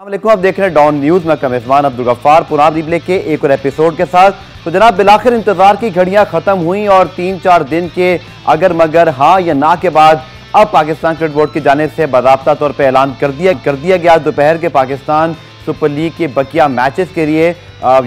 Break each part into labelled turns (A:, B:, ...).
A: वालेकुम, आप देख रहे हैं डॉन न्यूज। मैं मेजबान अब्दुल गफ्फार पुराब रिप्ले के एक और एपिसोड के साथ। तो जनाब, बिलाखिर इंतजार की घड़ियां खत्म हुई और 3-4 दिन के अगर मगर हाँ या ना के बाद अब पाकिस्तान क्रिकेट बोर्ड की जानिब से बाज़ाब्ता तौर पर ऐलान कर दिया गया दोपहर के पाकिस्तान सुपर लीग के बकिया मैचेस के लिए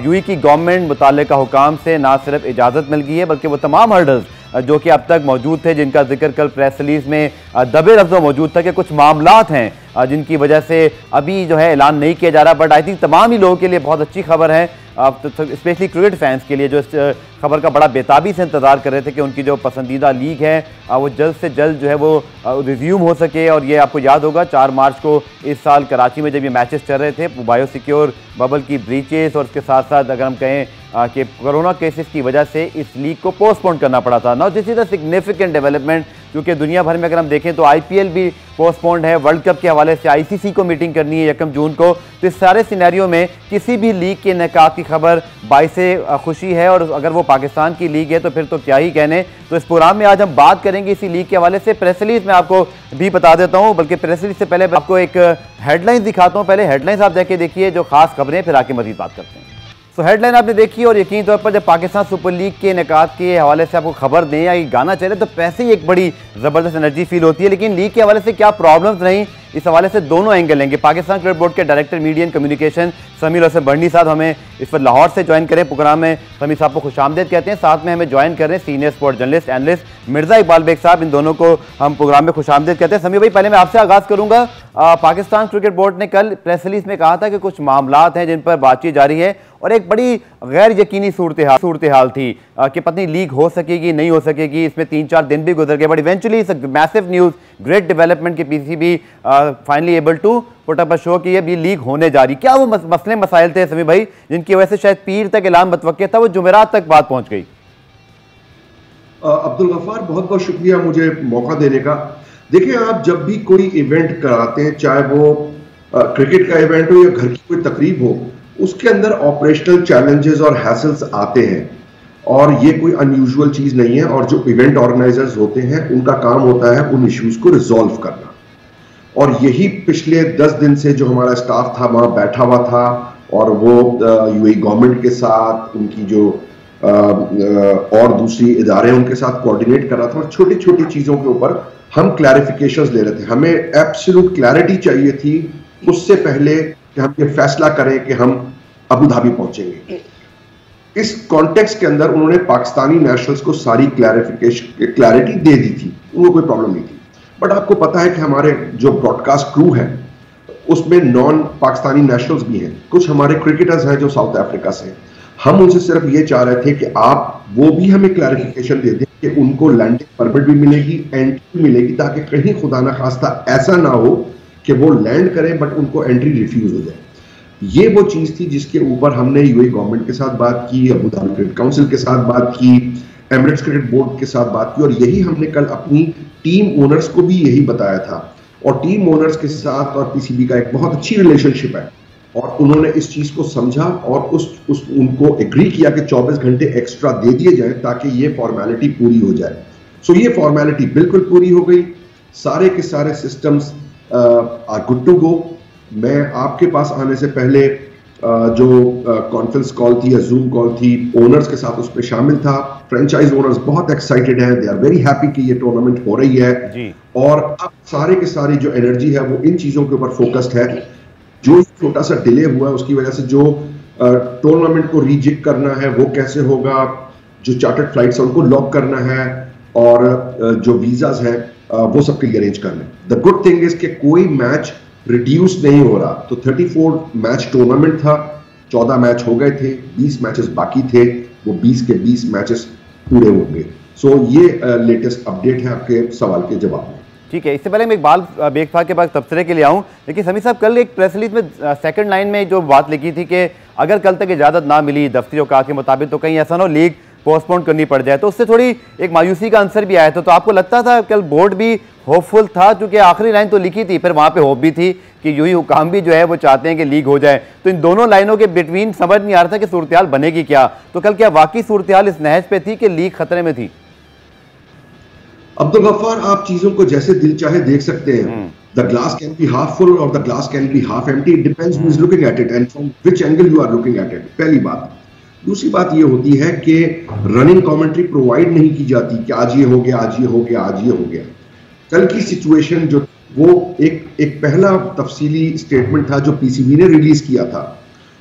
A: यूएई की गवर्नमेंट मुताल्लिका हुकाम से ना सिर्फ इजाज़त मिल गई है बल्कि वो तमाम हर्डल्स जो कि अब तक मौजूद थे, जिनका जिक्र कल प्रेस रिलीज में दबे लफ्ज़ों मौजूद था कि कुछ मामलात हैं जिनकी वजह से अभी जो है ऐलान नहीं किया जा रहा। बट आई थिंक तमाम ही लोगों के लिए बहुत अच्छी खबर है, स्पेशली क्रिकेट फैंस के लिए जो इस खबर का बड़ा बेताबी से इंतज़ार कर रहे थे कि उनकी जो पसंदीदा लीग है वो जल्द से जल्द जो है वो रिज्यूम हो सके। और ये आपको याद होगा 4 मार्च को इस साल कराची में जब ये मैचेस चल रहे थे, बायो सिक्योर बबल की ब्रीचेस और उसके साथ साथ अगर हम कहें कि कोरोना केसेस की वजह से इस लीग को पोस्टपोन करना पड़ा था। Now this is a significant development, क्योंकि दुनिया भर में अगर हम देखें तो आईपीएल भी पोस्टपोन्ड है, वर्ल्ड कप के हवाले से आईसीसी को मीटिंग करनी है 1 जून को। तो इस सारे सिनेरियो में किसी भी लीग के इनेकाद की खबर बाइसे खुशी है, और अगर वो पाकिस्तान की लीग है तो फिर तो क्या ही कहने। तो इस प्रोग्राम में आज हम बात करेंगे इसी लीग के हवाले से। प्रेस रिलीज में आपको भी बता देता हूँ, बल्कि प्रेस रिलीज से पहले आपको एक हेडलाइन दिखाता हूँ। पहले हेडलाइंस आप जाके देखिए जो खास खबरें, फिर आके मजीद बात करते हैं। तो हेडलाइन आपने देखी, और यकीन तौर पर जब पाकिस्तान सुपर लीग के इनेकाद के हवाले से आपको खबर दें या गाना चले तो पैसे ही एक बड़ी ज़बरदस्त एनर्जी फील होती है। लेकिन लीग के हवाले से क्या प्रॉब्लम्स रहीं, इस हवाले से दोनों एंगल लेंगे। पाकिस्तान क्रिकेट बोर्ड के director media and communication Sameer Hasan Barni साहब हमें इस पर लाहौर से ज्वाइन करें प्रोग्राम में। समीर साहब को खुशामदीद कहते हैं। साथ में हमें ज्वाइन कर रहे हैं senior sport journalist analyst Mirza Iqbal Baig साहब, इन दोनों को हम प्रोग्राम में खुशामदीद कहते हैं। समीर भाई, पहले मैं आपसे आगाज़ करूँगा। पाकिस्तान क्रिकेट बोर्ड ने कल प्रेस रिलीज में कहा था कि कुछ मामलात हैं जिन पर बातचीत जारी है, और एक बड़ी गैर यकीनी सूरत हाल थी कि पता नहीं लीग हो सकेगी नहीं हो सकेगी। इसमें 3-4 दिन भी गुजर गए, but eventually massive news, great development के PCB finally able to put up a show कि ये भी लीग होने जा रही। क्या वो मसले मसाइल थे समी भाई जिनकी वजह से शायद पीर तक ऐलान मुतवक्किल था, वो जुमेरात तक बात पहुंच गई?
B: अब्दुल गफ्फार, बहुत बहुत शुक्रिया मुझे मौका देने का। देखिए, आप जब भी कोई इवेंट कराते हैं, चाहे वो क्रिकेट का इवेंट हो या घर की कोई तकरीब हो, उसके अंदर ऑपरेशनल चैलेंजेस और हैसल्स आते हैं, और ये कोई अनयूजुअल चीज नहीं है। और जो इवेंट ऑर्गेनाइजर्स होते हैं उनका काम होता है उन इश्यूज को रिजॉल्व करना, और यही पिछले 10 दिन से जो हमारा स्टाफ था वहां बैठा हुआ था, और वो यूएई गवर्नमेंट के साथ, उनकी जो और दूसरी इदारे उनके साथ कोऑर्डिनेट कर रहा था, और छोटी छोटी चीजों के ऊपर हम क्लैरिफिकेशंस ले रहे थे। हमें एब्सोल्यूट क्लैरिटी चाहिए थी उससे पहले कि हम ये फैसला करें कि हम अबू धाबी पहुंचेंगे। इस कॉन्टेक्स्ट के अंदर उन्होंने पाकिस्तानी नेशनल्स को सारी क्लैरिटी दे दी थी, उनको कोई प्रॉब्लम नहीं थी। बट आपको पता है कि हमारे जो ब्रॉडकास्ट क्रू है उसमें नॉन पाकिस्तानी नेशनल्स भी हैं, कुछ हमारे क्रिकेटर्स हैं जो साउथ अफ्रीका से। हम उनसे सिर्फ ये चाह रहे थे कि आप वो भी हमें क्लैरिफिकेशन दे दें कि उनको लैंडिंग परमिट भी मिलेगी, एंट्री भी मिलेगी, ताकि कहीं खुदा ना खास्ता ऐसा ना हो कि वो लैंड करें बट उनको एंट्री रिफ्यूज हो जाए। ये वो चीज थी जिसके ऊपर हमने यूएई गवर्नमेंट के साथ बात की, अबू धाबी क्रिकेट काउंसिल के साथ बात की, एमिरेट्स क्रिकेट बोर्ड के साथ बात की, और यही हमने कल अपनी टीम ओनर्स को भी यही बताया था। और टीम ओनर्स के साथ और पीसीबी का एक बहुत अच्छी रिलेशनशिप है, और उन्होंने इस चीज को समझा और उनको एग्री किया कि 24 घंटे एक्स्ट्रा दे दिए जाए ताकि ये फॉर्मेलिटी पूरी हो जाए। सो ये फॉर्मेलिटी बिल्कुल पूरी हो गई, सारे के सारे systems are good to go. मैं आपके पास आने से पहले जो कॉन्फ्रेंस कॉल थी या जूम कॉल थी ओनर्स के साथ, उस पर शामिल था। फ्रेंचाइज ओनर्स बहुत एक्साइटेड हैं, दे आर वेरी हैप्पी कि ये टूर्नामेंट हो रही है जी। और अब सारे के सारी जो एनर्जी है वो इन चीजों के ऊपर फोकस्ड है। जो छोटा सा डिले हुआ है उसकी वजह से जो टूर्नामेंट को रीजिक करना है वो कैसे होगा, जो चार्टर्ड फ्लाइट्स है उनको लॉक करना है, और जो वीजाज हैं वो सबके लिए अरेंज करना है। द गुड थिंग इज कि कोई मैच रिड्यूस नहीं हो रहा। तो 34 मैच टूर्नामेंट था, 14 मैच हो गए थे, 20 मैचेस बाकी थे, वो 20 के 20 मैचेस पूरे होंगे। सो ये लेटेस्ट अपडेट है आपके सवाल के जवाब में।
A: ठीक है, इससे पहले मैं इकबाल बेग साहब के पास तबसरे के लिए आऊँ, लेकिन समीर साहब कल एक प्रेस रिलीज में सेकंड लाइन में जो बात लिखी थी कि अगर कल तक इजाज़त ना मिली दफ्तरी औकात के मुताबिक तो कहीं ऐसा ना हो लीग पोस्टपोन करनी पड़ जाए, तो उससे थोड़ी एक मायूसी का आंसर भी आया था। तो आपको लगता था कल बोर्ड भी होपफुल था, क्योंकि आखिरी लाइन तो लिखी थी, फिर वहाँ पे होप भी थी कि यूही हुकाम भी जो है वो चाहते हैं कि लीग हो जाए। तो इन दोनों लाइनों के बिटवीन समझ नहीं आ रहा था कि सूरत हाल बनेगी क्या। तो कल क्या वाकई सूरत हाल इस नहज पे थी कि लीग खतरे में थी?
B: अब्दुल गफ्फार, आप चीजों को जैसे दिल चाहे देख सकते हैं। The glass can be half full or the glass can be half empty. It depends who is looking at it and from which angle you are looking at it. पहली बात. दूसरी बात ये होती है कि रनिंग कमेंट्री प्रोवाइड नहीं की जाती कि आज ये हो गया, आज ये हो गया, आज ये हो गया. कल की सिचुएशन जो वो एक पहला तफसीली स्टेटमेंट था जो पीसीबी ने रिलीज किया था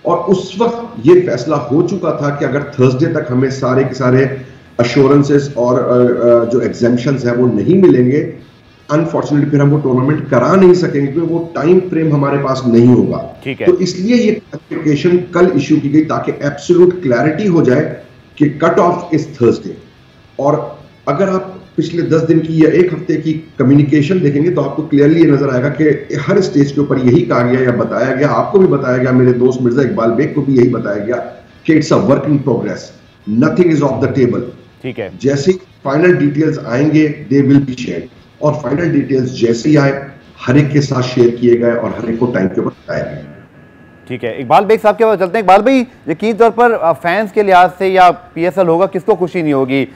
B: और उस वक्त ये फैसला हो चुका था कि अगर थर्सडे तक हमें सारे के सारे अश्योरेंसेस और जो एग्जेम्पशंस है वो नहीं मिलेंगे, अनफॉर्चुनेटली फिर हम वो टूर्नामेंट करा नहीं सकेंगे क्योंकि वो टाइम फ्रेम हमारे पास नहीं होगा. तो इसलिए ये क्लैरिफिकेशन कल इश्यू की गई ताकि एब्सोल्यूट क्लैरिटी हो जाए कि कट ऑफ इज थर्सडे. और अगर आप पिछले 10 दिन की या एक हफ्ते की कम्युनिकेशन देखेंगे तो आपको क्लियरली ये नजर आएगा कि हर स्टेज के ऊपर यही कहा गया या बताया गया, आपको भी बताया गया, मेरे दोस्त मिर्जा इकबाल बेग को भी यही बताया गया कि it's a work in progress, nothing is off the table.
A: ठीक है.
B: जैसे फाइनल डिटेल्स आएंगे दे विल बी शेयर और फाइनल डिटेल्स जैसे ही आए हर एक के साथ शेयर किए गए और हर एक को टाइम के ऊपर बताया गया.
A: ठीक है, इकबाल बेग साहब के पास चलते हैं. इकबाल भाई, यकीन तौर पर फैंस के लिहाज से या पीएसएल होगा, किसको खुशी नहीं होगी?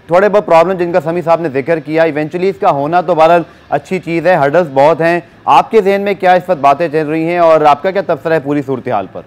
A: थोड़े बहुत प्रॉब्लम जिनका समी साहब ने जिक्र किया, इवेंचुअली इसका होना तो बहरहाल अच्छी चीज़ है, हर्डल्स बहुत हैं. आपके जहन में क्या इस वक्त बातें चल रही हैं और आपका क्या तबसरा है पूरी सूरत हाल पर?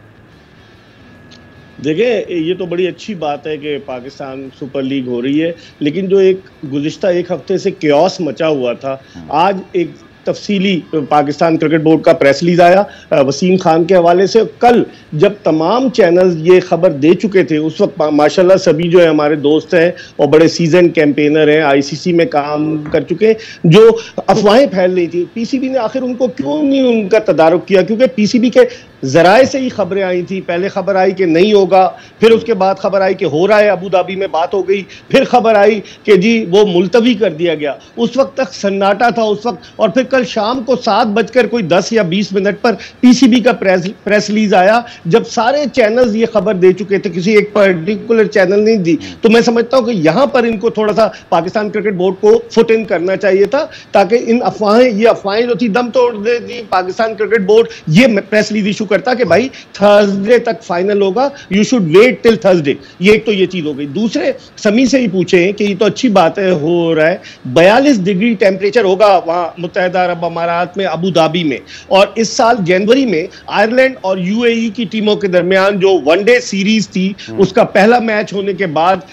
C: देखिए, ये तो बड़ी अच्छी बात है कि पाकिस्तान सुपर लीग हो रही है, लेकिन जो एक गुज़िश्ता एक हफ्ते से क्योस मचा हुआ था, आज एक तफसीली पाकिस्तान क्रिकेट बोर्ड का प्रेस रिलीज आया वसीम खान के हवाले से. कल जब तमाम चैनल्स ये खबर दे चुके थे, उस वक्त माशाल्लाह सभी जो है हमारे दोस्त हैं और बड़े सीजन कैंपेनर हैं, आईसीसी में काम कर चुके, जो अफवाहें फैल रही थी, पीसीबी ने आखिर उनको क्यों नहीं उनका तदारुक किया? क्योंकि पीसीबी के जराए से ही खबरें आई थी. पहले खबर आई कि नहीं होगा, फिर उसके बाद खबर आई कि हो रहा है, अबू धाबी में बात हो गई, फिर खबर आई कि जी वो मुलतवी कर दिया गया. उस वक्त तक सन्नाटा था उस वक्त. और फिर कल शाम को 7:10 या 20 मिनट पर पीसीबी का प्रेस रिलीज आया, जब सारे चैनल्स ये खबर दे चुके थे, किसी एक पर्टिकुलर चैनल नहीं दी. तो मैं समझता हूं कि यहां पर इनको थोड़ा सा पाकिस्तान क्रिकेट बोर्ड को फुट इन करना चाहिए था, ताकि इन ये अफवाहें जो थी दम तोड़ देती. पाकिस्तान क्रिकेट बोर्ड ये प्रेस रिलीज इशू करता कि भाई थर्सडे तक फाइनल होगा, you should wait till Thursday. ये एक तो ये चीज हो गई. दूसरे समी से ही पूछे कि ये तो अच्छी बात है, हो रहा है, 42 डिग्री टेम्परेचर होगा वहां मुत्तहिदा अरब अमारात में, अबू धाबी में. और इस साल जनवरी में आयरलैंड और यूएई की टीमों के दरमियान जो वनडे सीरीज थी, उसका पहला मैच होने के बाद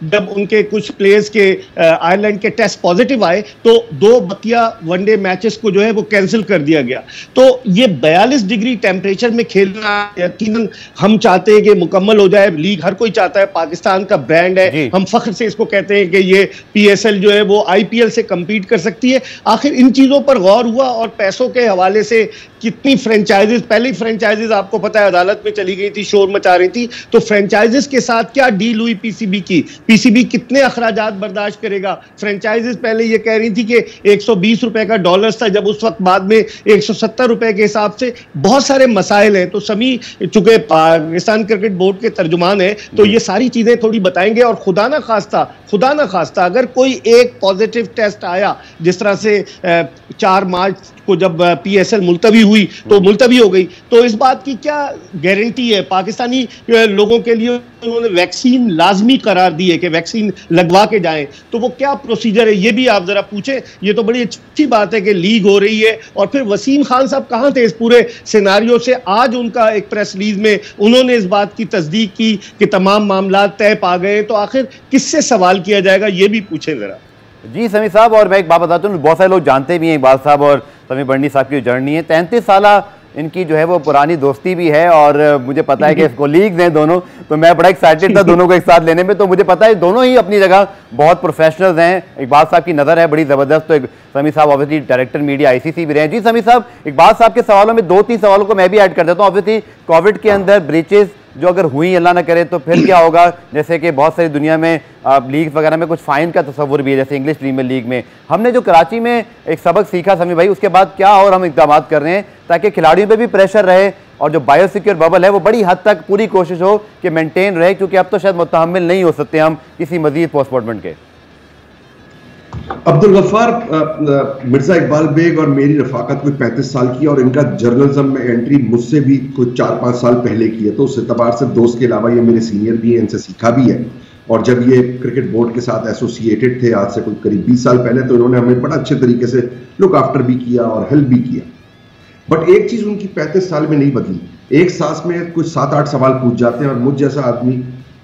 C: जब उनके कुछ प्लेयर्स के आयरलैंड के टेस्ट पॉजिटिव आए तो 2 बकिया वनडे मैचेस को जो है वो कैंसिल कर दिया गया. तो ये 42 डिग्री टेम्परेचर में खेलना यकीनन हम चाहते हैं कि मुकम्मल हो जाए. लीग हर कोई चाहता है, पाकिस्तान का ब्रांड है, हम फख्र से इसको कहते हैं कि ये पीएसएल जो है वो आईपीएल से compete कर सकती है. आखिर इन चीजों पर गौर हुआ और पैसों के हवाले से कितनी फ्रेंचाइजीज, पहली फ्रेंचाइजीज आपको पता है अदालत में चली गई थी, शोर मचा रही थी. तो फ्रेंचाइजीज के साथ क्या डील हुई पीसीबी की? पीसीबी कितने अखराजात बर्दाश्त करेगा? फ्रेंचाइजीज पहले ये कह रही थी कि 120 रुपए का डॉलर्स था, जब उस वक्त बाद में 170 रुपए के हिसाब से. बहुत सारे मसाइल हैं. तो समी चूंकि पाकिस्तान क्रिकेट बोर्ड के तर्जुमान है तो ये सारी चीजें थोड़ी बताएंगे. और खुदा ना खास्ता अगर कोई एक पॉजिटिव टेस्ट आया, जिस तरह से 4 मार्च को जब पीएसएल मुलतवी हुई तो मुलतवी हो गई, तो इस बात की क्या गारंटी है? पाकिस्तानी लोगों के लिए उन्होंने वैक्सीन लाजमी करार दी है कि वैक्सीन लगवा के जाएं, तो वो क्या प्रोसीजर है ये भी आप जरा पूछें. ये तो बड़ी अच्छी बात है कि लीग हो रही है. और फिर वसीम खान साहब कहां थे इस पूरे सिनारियो से? आज उनका एक प्रेस रिलीज में उन्होंने इस बात की तस्दीक की कि तमाम मामला तय पा गए. तो आखिर किससे सवाल किया जाएगा ये भी पूछें जरा.
A: जी समी साहब, और मैं एक बात बताता हूँ, बहुत सारे लोग जानते भी हैं इकबाल साहब और समी बंडी साहब की जर्नी है. 33 साल इनकी जो है वो पुरानी दोस्ती भी है और मुझे पता है कि कोलीग्स हैं दोनों, तो मैं बड़ा एक्साइटेड था दोनों को एक साथ लेने में. तो मुझे पता है दोनों ही अपनी जगह बहुत प्रोफेशनल्स हैं. इकबाल साहब की नज़र है बड़ी ज़बरदस्त, तो समी साहब ऑब्वियसली डायरेक्टर मीडिया आईसीसी भी रहे हैं. जी समी साहब, इकबाल साहब के सवालों में 2-3 सवालों को मैं भी ऐड कर देता हूँ. ऑब्वियसली कोविड के अंदर ब्रीचेस जो अगर हुई अल्लाह ना करे तो फिर क्या होगा? जैसे कि बहुत सारी दुनिया में लीग वगैरह में कुछ फाइन का तस्वुर भी है, जैसे इंग्लिश प्रीमियर लीग में. हमने जो कराची में एक सबक सीखा समी भाई, उसके बाद क्या और हम इकदाम कर रहे हैं ताकि खिलाड़ियों पे भी प्रेशर रहे और जो बायोसिक्योर बबल है वो बड़ी हद तक पूरी कोशिश हो कि मेंटेन रहे, क्योंकि अब तो शायद मुतहम्मिल नहीं हो सकते हम किसी मजीद पोस्टपोर्टमेंट के.
B: अब्दुल गफ्फार, मिर्जा इकबाल बेग और मेरी रफाकत कोई 35 साल की और इनका जर्नलिज्म में एंट्री मुझसे भी कुछ 4-5 साल पहले की है. तो उस एतबार से दोस्त के अलावा ये मेरे सीनियर भी हैं, इनसे सीखा भी है. और जब ये क्रिकेट बोर्ड के साथ एसोसिएटेड थे आज से कोई करीब 20 साल पहले, तो इन्होंने हमें बड़ा अच्छे तरीके से लुक आफ्टर भी किया और हेल्प भी किया। बट एक चीज उनकी 35 साल में नहीं बदली। एक सांस में कुछ 7-8 सवाल पूछ जाते हैं और मुझ जैसा आदमी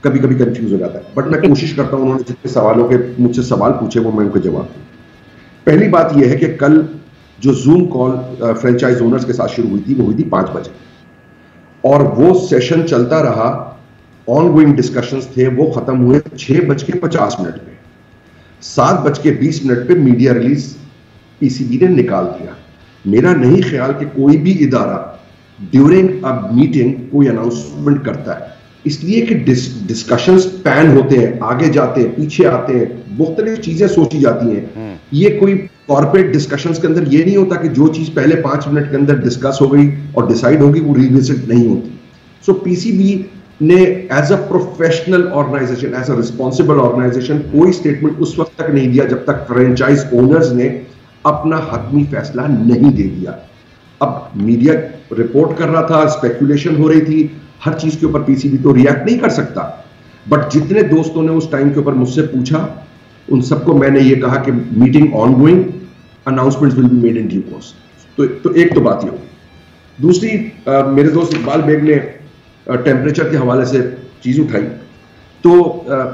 B: कभी कभी कंफ्यूज हो जाता है। बट मैं कोशिश करता हूं उन्होंने जितने सवालों के मुझसे सवाल पूछे वो मैं उनको जवाब दूं। पहली बात यह है कि कल जो जूम कॉल फ्रेंचाइज ओनर्स के साथ शुरू हुई थी वो हुई थी 5 बजे और वो सेशन चलता रहा। ऑनगोइंग डिस्कशंस थे, वो खत्म हुए 6:50 पे। 7:20 पे मीडिया रिलीज पीसीबी ने निकाल दिया। मेरा नहीं ख्याल कि कोई भी इदारा ड्यूरिंग अ मीटिंग कोई अनाउंसमेंट करता है, इसलिए कि डिस्कशंस पैन होते हैं, आगे जाते हैं, पीछे आते हैं, मुख्तलिफ चीजें सोची जाती हैं। ये कोई कॉर्पोरेट डिस्कशंस के अंदर ये नहीं होता कि जो चीज पहले 5 मिनट के अंदर डिस्कस हो गई और डिसाइड होगी वो रिविजिट नहीं होती। सो पीसीबी ने as a professional organisation, as a responsible organisation कोई स्टेटमेंट उस वक्त तक नहीं दिया जब तक फ्रेंचाइज ओनर्स ने अपना हतमी फैसला नहीं दे दिया। अब मीडिया रिपोर्ट कर रहा था, स्पेकुलेशन हो रही थी, हर चीज के ऊपर पीसीबी तो रिएक्ट नहीं कर सकता। बट जितने दोस्तों ने उस टाइम के ऊपर मुझसे पूछा उन सबको मैंने ये कहा कि meeting ongoing, announcements will be made in due course. तो एक तो बात ये होगी। दूसरी, मेरे दोस्त इकबाल बेग ने टेम्परेचर के हवाले से चीज उठाई। तो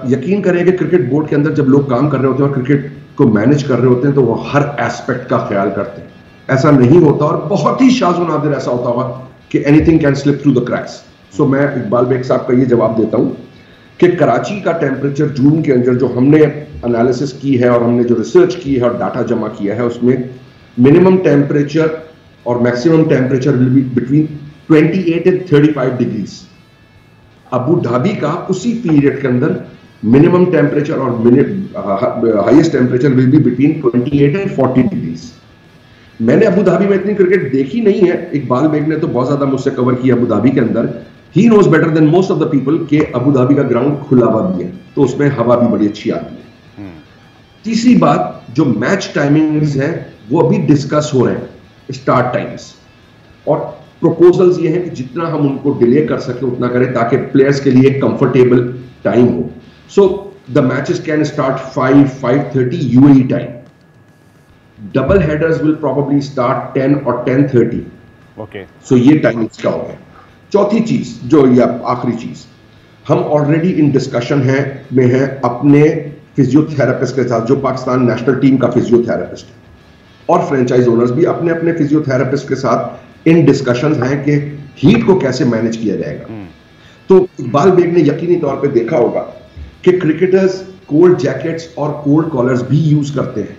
B: यकीन करें कि क्रिकेट बोर्ड के अंदर जब लोग काम कर रहे होते हैं और क्रिकेट को मैनेज कर रहे होते हैं तो वो हर एस्पेक्ट का ख्याल करते हैं। ऐसा नहीं होता और बहुत ही शाज़ नादिर ऐसा होता होगा कि anything can slip through the cracks. So मैं इकबाल बेग साहब का ये जवाब देता हूं कि कराची का टेम्परेचर जून के अंदर जो हमने एनालिसिस की है और हमने जो रिसर्च की है और डाटा जमा किया है उसमें मिनिमम टेम्परेचर और maximum temperature will be between 28 and 35 degrees. Abu Dhabi का उसी पीरियड के अंदर मिनिमम टेम्परेचर और highest temperature will be between 28 and 40 degrees. मैंने अबू धाबी में इतनी क्रिकेट देखी नहीं है, इकबाल बेग ने तो बहुत ज्यादा मुझसे कवर किया अबू धाबी के अंदर। He knows better than most of the people के अबू धाबी का ग्राउंड खुला हुआ भी है तो उसमें हवा भी बड़ी अच्छी आती है। तीसरी बात, जो मैच टाइमिंग्स हैं वो अभी डिस्कस हो रहे हैं, स्टार्ट टाइम्स, और प्रपोजल्स ये हैं कि जितना हम उनको डिले कर सके उतना करें ताकि प्लेयर्स के लिए कंफर्टेबल टाइम हो। So the matches can start 5:30 UAE time. Double headers will probably start 10 और 10:30।
C: ओके,
B: सो ये टाइमिंग्स का हो गया। चौथी चीज जो या आखिरी चीज, हम ऑलरेडी इन डिस्कशन में है अपने फिजियोथेरेपिस्ट के साथ, जो पाकिस्तान नेशनल टीम का फिजियोथेरेपिस्ट है, और फ्रेंचाइज ओनर्स भी अपने अपने फिजियोथेरेपिस्ट के साथ इन डिस्कशंस हैं कि हीट को कैसे मैनेज किया जाएगा। तो इकबाल बेग ने यकीनी तौर पे देखा होगा कि क्रिकेटर्स कोल्ड जैकेट्स और कोल्ड कॉलर्स भी यूज करते हैं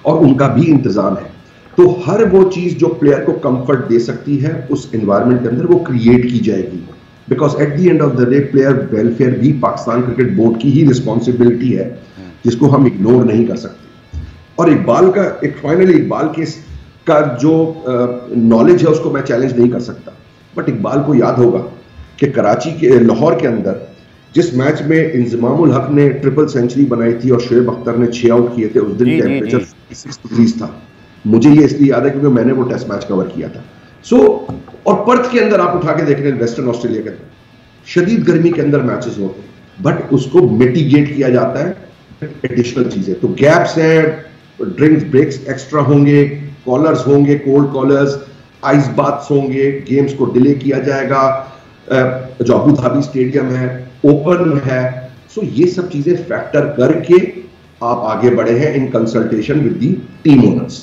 B: और उनका भी इंतजाम है। तो हर वो चीज जो प्लेयर को कंफर्ट दे सकती है उस एनवायरनमेंट के अंदर वो क्रिएट की जाएगी, because at the end of the day player welfare भी पाकिस्तान क्रिकेट बोर्ड की ही रिस्पॉन्सिबिलिटी है, जिसको हम इग्नोर नहीं कर सकते। और इकबाल का फाइनली इकबाल का जो नॉलेज है उसको मैं चैलेंज नहीं कर सकता, बट इकबाल को याद होगा कि कराची के लाहौर के अंदर जिस मैच में इंजमामुल हक ने ट्रिपल सेंचुरी बनाई थी और शोएब अख्तर ने 6 आउट किए थे, उस दिन टेम्परेचर 46 डिग्रीज था। मुझे ये इसलिए याद है क्योंकि मैंने वो टेस्ट मैच कवर किया था। और पर्थ के अंदर आप उठा के देख रहे हैं, वेस्टर्न ऑस्ट्रेलिया के अंदर शदीद गर्मी के अंदर मैचेस होते हैं, बट उसको मिटिगेट किया जाता है एडिशनल चीजें। तो गैप्स हैं, ड्रिंक्स ब्रेक्स एक्स्ट्रा होंगे, कॉलर्स होंगे, कोल्ड कॉलर्स, आइस बाथ्स होंगे, गेम्स को डिले किया जाएगा, जो अबू धाबी स्टेडियम है ओपन है। सो ये सब चीजें फैक्टर करके आप आगे बढ़े हैं in consultation with the team owners.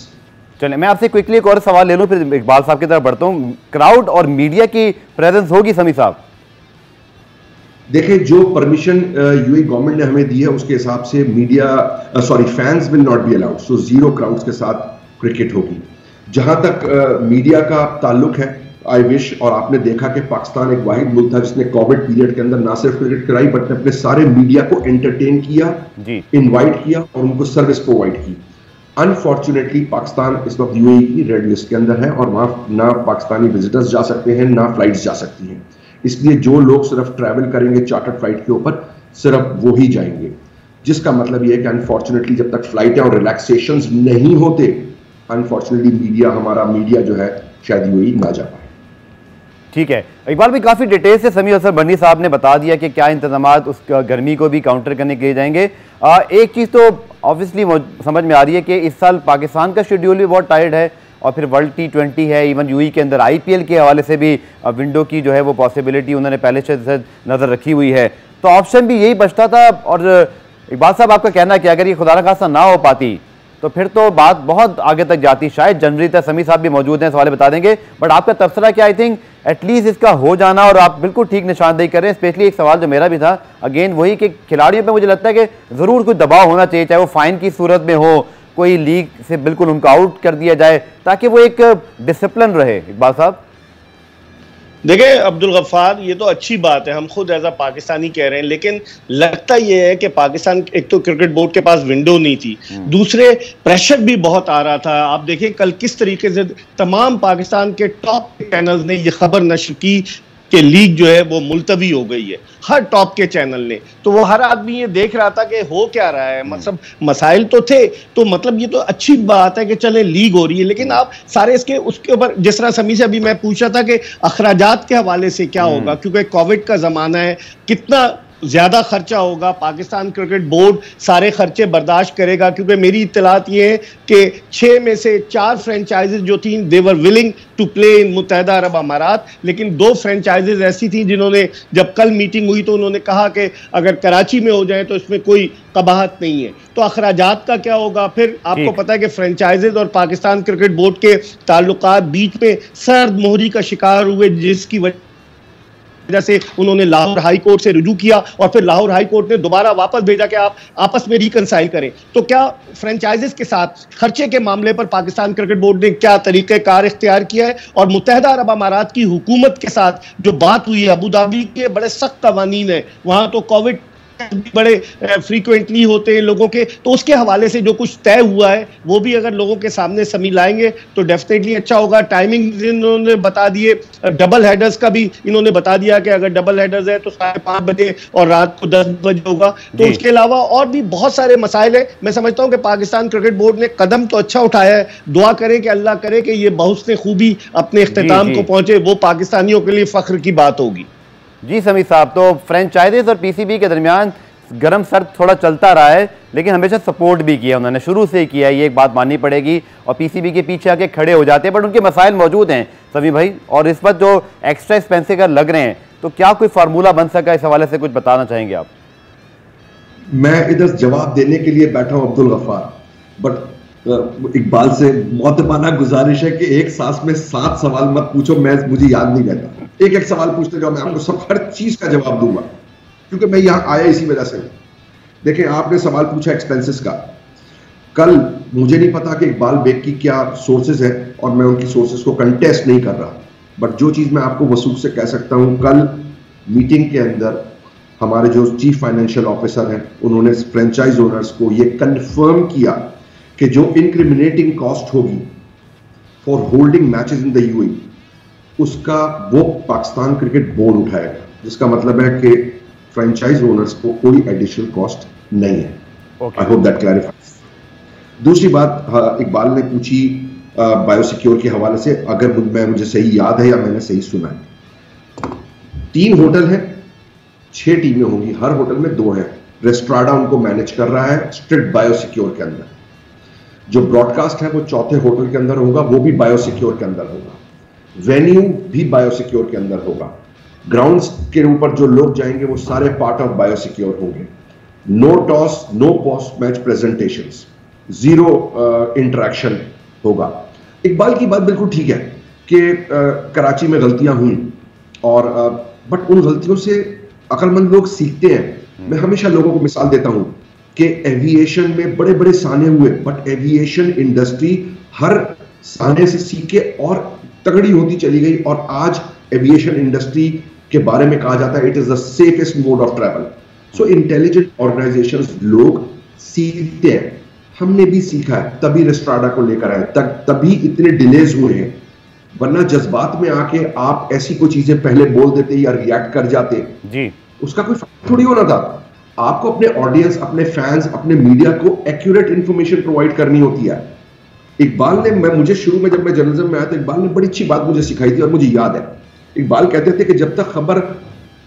A: चलिए, मैं आपसे क्विकली एक और सवाल ले लूं, फिर इकबाल साहब की तरफ बढ़ता हूं। क्राउड और मीडिया की प्रेजेंस होगी समी साहब?
B: देखिए, जो परमिशन यूएई गवर्नमेंट ने हमें दी है उसके हिसाब से fans will not be allowed, so 0 crowds के साथ क्रिकेट होगी। जहां तक मीडिया का ताल्लुक है, आई विश, और आपने देखा कि पाकिस्तान एक वाहिद मुल्क था जिसने कोविड पीरियड के अंदर ना सिर्फ क्रिकेट कराई बट अपने सारे मीडिया को एंटरटेन किया, इनवाइट किया और उनको सर्विस प्रोवाइड की। अनफॉर्चुनेटली पाकिस्तान इस वक्त यूएई की रेड लिस्ट के अंदर है और वहां ना पाकिस्तानी विजिटर्स जा सकते हैं ना फ्लाइट्स जा सकती हैं। इसलिए जो लोग सिर्फ ट्रैवल करेंगे चार्टर्ड फ्लाइट के ऊपर, सिर्फ वो ही जाएंगे, जिसका मतलब ये है कि अनफॉर्चुनेटली जब तक फ्लाइटें और रिलैक्सेशंस नहीं होते, अनफॉर्चुनेटली हमारा मीडिया जो है शायद यूएई ना जा पाए।
A: ठीक है इकबाल भाई, काफ़ी डिटेल से समीर हसन बनी साहब ने बता दिया कि क्या इंतजामात उस गर्मी को भी काउंटर करने के लिए जाएंगे। एक चीज़ तो ऑब्वियसली समझ में आ रही है कि इस साल पाकिस्तान का शेड्यूल भी बहुत टाइट है और फिर वर्ल्ड T20 है, इवन यूई के अंदर IPL के हवाले से भी विंडो की जो है वो पॉसिबिलिटी उन्होंने पहले से नज़र रखी हुई है, तो ऑप्शन भी यही बचता था। और इकबाल साहब आपका कहना कि अगर ये खुदा न खास्ता ना हो पाती तो फिर तो बात बहुत आगे तक जाती, शायद जनवरी तक। समीर साहब भी मौजूद हैं, सवाल बता देंगे, बट आपका तबसरा क्या? आई थिंक एटलीस्ट इसका हो जाना, और आप बिल्कुल ठीक निशानदेही कर रहे हैं। स्पेशली एक सवाल जो मेरा भी था, अगेन वही कि खिलाड़ियों पे मुझे लगता है कि ज़रूर कुछ दबाव होना चाहिए, चाहे वो फाइन की सूरत में हो, कोई लीग से बिल्कुल उनको आउट कर दिया जाए, ताकि वो एक डिसिप्लिन रहे। इकबाल साहब
C: देखिए अब्दुल गफ्फार, ये तो अच्छी बात है, हम खुद एज अ पाकिस्तानी कह रहे हैं, लेकिन लगता ये है कि पाकिस्तान, एक तो क्रिकेट बोर्ड के पास विंडो नहीं थी, दूसरे प्रेशर भी बहुत आ रहा था। आप देखें कल किस तरीके से तमाम पाकिस्तान के टॉप चैनल्स ने ये खबर नश्र की कि लीग जो है वो मुलतवी हो गई है, हर टॉप के चैनल ने। तो वो हर आदमी ये देख रहा था कि हो क्या रहा है, मतलब मसाइल तो थे, तो मतलब ये तो अच्छी बात है कि चले लीग हो रही है, लेकिन आप सारे इसके उसके ऊपर, जिस तरह समी से अभी मैं पूछा था कि अखराजात के हवाले से क्या होगा, क्योंकि कोविड का जमाना है, कितना ज्यादा खर्चा होगा, पाकिस्तान क्रिकेट बोर्ड सारे खर्चे बर्दाश्त करेगा? क्योंकि मेरी इत्तलात ये है कि 6 में से 4 फ्रेंचाइजेज जो थी they were willing to play in मुत्तहिदा अरब अमारात, लेकिन 2 फ्रेंचाइजेज ऐसी थी जिन्होंने, जब कल मीटिंग हुई तो उन्होंने कहा कि अगर कराची में हो जाए तो इसमें कोई कबाहत नहीं है। तो अखराजात का क्या होगा? फिर आपको पता है कि फ्रेंचाइजेज और पाकिस्तान क्रिकेट बोर्ड के ताल्लुकात बीच में सर्द मोहरी का शिकार हुए, जिसकी वजह से उन्होंने लाहौर हाई कोर्ट से रुजू किया और फिर लाहौर हाई कोर्ट ने दोबारा वापस भेजा कि आप आपस में रिकंसाइल करें। तो क्या फ्रेंचाइजेस के साथ खर्चे के मामले पर पाकिस्तान क्रिकेट बोर्ड ने क्या तरीक़ेकार इख्तियार किया है? और मुत्तहिदा अरब अमारात की हुकूमत के साथ जो बात हुई है, अबू धाबी के बड़े सख्त कवानीन है, वहां तो कोविड बड़े फ्रीक्वेंटली होते हैं लोगों के, तो उसके हवाले से जो कुछ तय हुआ है वो भी अगर लोगों के सामने समी लाएंगे तो डेफिनेटली अच्छा होगा। टाइमिंग इन्होंने बता दिए, डबल हेडर्स का भी इन्होंने बता दिया कि अगर डबल हेडर्स है तो 5:30 बजे और रात को 10 बजे होगा। तो उसके अलावा और भी बहुत सारे मसाइल है। मैं समझता हूं कि पाकिस्तान क्रिकेट बोर्ड ने कदम तो अच्छा उठाया है, दुआ करें कि अल्लाह करे कि ये बहुस्न खूबी अपने इख्तिताम को पहुंचे, वो पाकिस्तानियों के लिए फख्र की बात होगी।
A: जी समीर साहब, तो फ्रेंचाइजेज और PCB के दरमियान गरम सर्द थोड़ा चलता रहा है, लेकिन हमेशा सपोर्ट भी किया उन्होंने, शुरू से ही किया, ये एक बात माननी पड़ेगी। और PCB के पीछे आके खड़े हो जाते हैं, बट उनके मसाइल मौजूद हैं समीर भाई। और इस वक्त जो एक्स्ट्रा एक्सपेंसिव अगर लग रहे हैं, तो क्या कोई फार्मूला बन सका? इस हवाले से कुछ बताना चाहेंगे आप?
B: मैं इधर जवाब देने के लिए बैठा हूं अब्दुल गफ्फार, बट इकबाल से मुअद्दबाना गुजारिश है कि एक सांस में 7 सवाल मत पूछो, मुझे याद नहीं रहता। एक सवाल पूछते जाओ, मैं आपको सब हर चीज का जवाब दूंगा, क्योंकि मैं यहां आया इसी वजह से। देखें, आपने सवाल पूछा एक्सपेंसेस का। कल मुझे नहीं पता कि इकबाल बेग की क्या सोर्सेज है, और मैं उनकी सोर्सेज को कंटेस्ट नहीं कर रहा, बट जो चीज मैं आपको वसूख से कह सकता हूं, कल मीटिंग के अंदर हमारे जो चीफ फाइनेंशियल ऑफिसर हैं, उन्होंने फ्रेंचाइज ओनर्स को यह कंफर्म किया कि जो इंक्रिमिनेटिंग कॉस्ट होगी for holding matches in the UAE, उसका वो पाकिस्तान क्रिकेट बोर्ड उठाएगा, जिसका मतलब है कि फ्रेंचाइज ओनर्स को कोई एडिशनल कॉस्ट नहीं है। I hope that clarifies. दूसरी बात इकबाल ने पूछी बायोसिक्योर के हवाले से, अगर मुझे सही याद है या मैंने सही सुना है, 3 होटल हैं, 6 टीमें होंगी, हर होटल में 2 हैं। रेस्ट्राडा उनको मैनेज कर रहा है स्ट्रिक्ट बायोसिक्योर के अंदर। जो ब्रॉडकास्ट है वो 4थे होटल के अंदर होगा, वो भी बायोसिक्योर के अंदर होगा। वेन्यू भी बायोसिक्योर के अंदर होगा। ग्राउंड्स के ऊपर जो लोग जाएंगे वो सारे पार्ट ऑफ बायोसिक्योर होंगे। No toss, no post match presentations, 0 interaction होगा। इकबाल की बात बिल्कुल ठीक है कि कराची में गलतियां हुई, और बट उन गलतियों से अक्लमंद लोग सीखते हैं। मैं हमेशा लोगों को मिसाल देता हूं कि एविएशन में बड़े बड़े साने हुए, बट एविएशन इंडस्ट्री हर साने से सीख के और तगड़ी होती चली गई, और आज एविएशन इंडस्ट्री के बारे में कहा जाता है it is the safest mode of travel. So intelligent organisations, लोग सीखते हैं, हमने भी सीखा है, तभी रेस्ट्राडा को लेकर आए, तभी इतने डिलेज हुए हैं। वरना जज्बात में आके आप ऐसी कोई चीजें पहले बोल देते या रिएक्ट कर जाते जी, उसका कोई फायदा थोड़ी होना था। आपको अपने ऑडियंस, अपने फैंस, अपने मीडिया को एक्यूरेट इंफॉर्मेशन प्रोवाइड करनी होती है। इकबाल ने, मुझे शुरू में जब मैं जर्नलिज्म में आया तो इकबाल ने बड़ी अच्छी बात मुझे सिखाई थी, और मुझे याद है इकबाल कहते थे कि जब तक खबर